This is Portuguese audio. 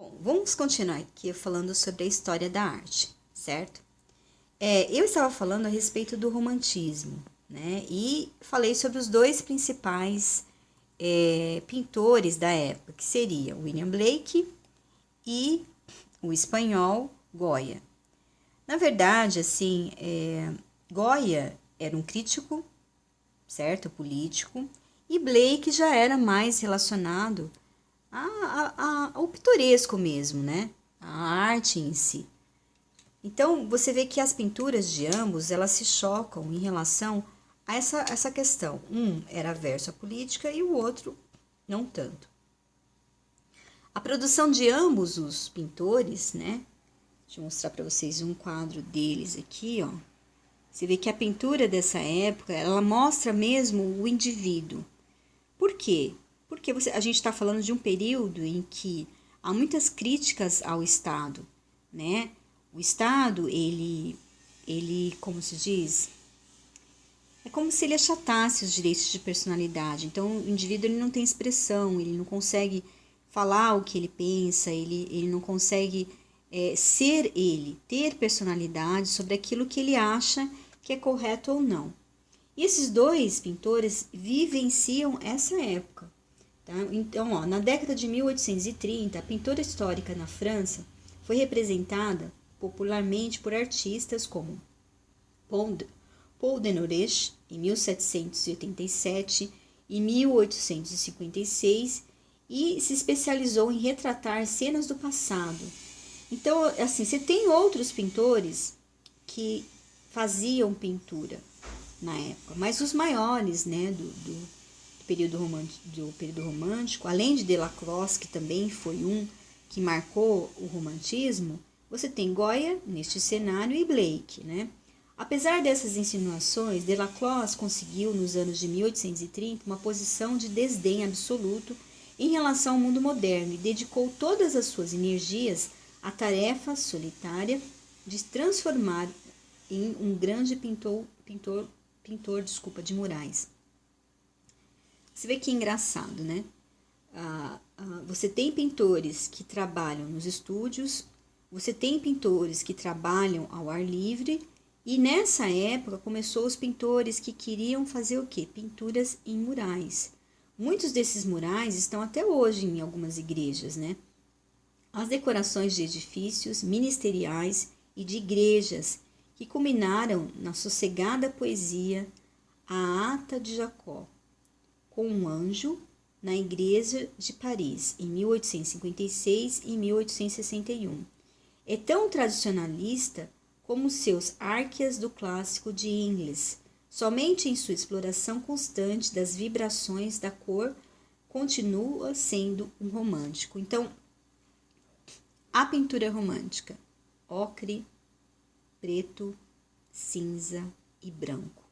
Bom, vamos continuar aqui falando sobre a história da arte, certo? Eu estava falando a respeito do romantismo, né? E falei sobre os dois principais pintores da época, que seria William Blake e o espanhol Goya. Na verdade, assim, Goya era um crítico, certo? Político, e Blake já era mais relacionado ao pitoresco mesmo, né? A arte em si. Então, você vê que as pinturas de ambos, elas se chocam em relação a essa questão. Um era verso à política e o outro não tanto. A produção de ambos os pintores, né? Deixa eu mostrar para vocês um quadro deles aqui, ó. Você vê que a pintura dessa época, ela mostra mesmo o indivíduo. Por quê? Porque a gente está falando de um período em que há muitas críticas ao Estado, né? O Estado, como se diz, é como se ele achatasse os direitos de personalidade. Então, o indivíduo ele não tem expressão, ele não consegue falar o que ele pensa, ele não consegue ser ele, ter personalidade sobre aquilo que ele acha que é correto ou não. E esses dois pintores vivenciam essa época. Tá? Então, na década de 1830, a pintura histórica na França foi representada popularmente por artistas como Paul Denouresh, em 1787 e 1856, e se especializou em retratar cenas do passado. Então, assim, você tem outros pintores que faziam pintura na época, mas os maiores, né, do período romântico, além de Delacroix, que também foi um que marcou o romantismo, você tem Goya neste cenário e Blake, né? Apesar dessas insinuações, Delacroix conseguiu, nos anos de 1830, uma posição de desdém absoluto em relação ao mundo moderno e dedicou todas as suas energias à tarefa solitária de transformar em um grande pintor de murais. Você vê que engraçado, né? Você tem pintores que trabalham nos estúdios, você tem pintores que trabalham ao ar livre, e nessa época começou os pintores que queriam fazer o quê? Pinturas em murais. Muitos desses murais estão até hoje em algumas igrejas, né? As decorações de edifícios ministeriais e de igrejas que culminaram na sossegada poesia A Ata de Jacó, com um anjo na igreja de Paris, em 1856 e 1861. É tão tradicionalista como seus árquias do clássico de Ingres. Somente em sua exploração constante das vibrações da cor continua sendo um romântico. Então, a pintura romântica, ocre, preto, cinza e branco.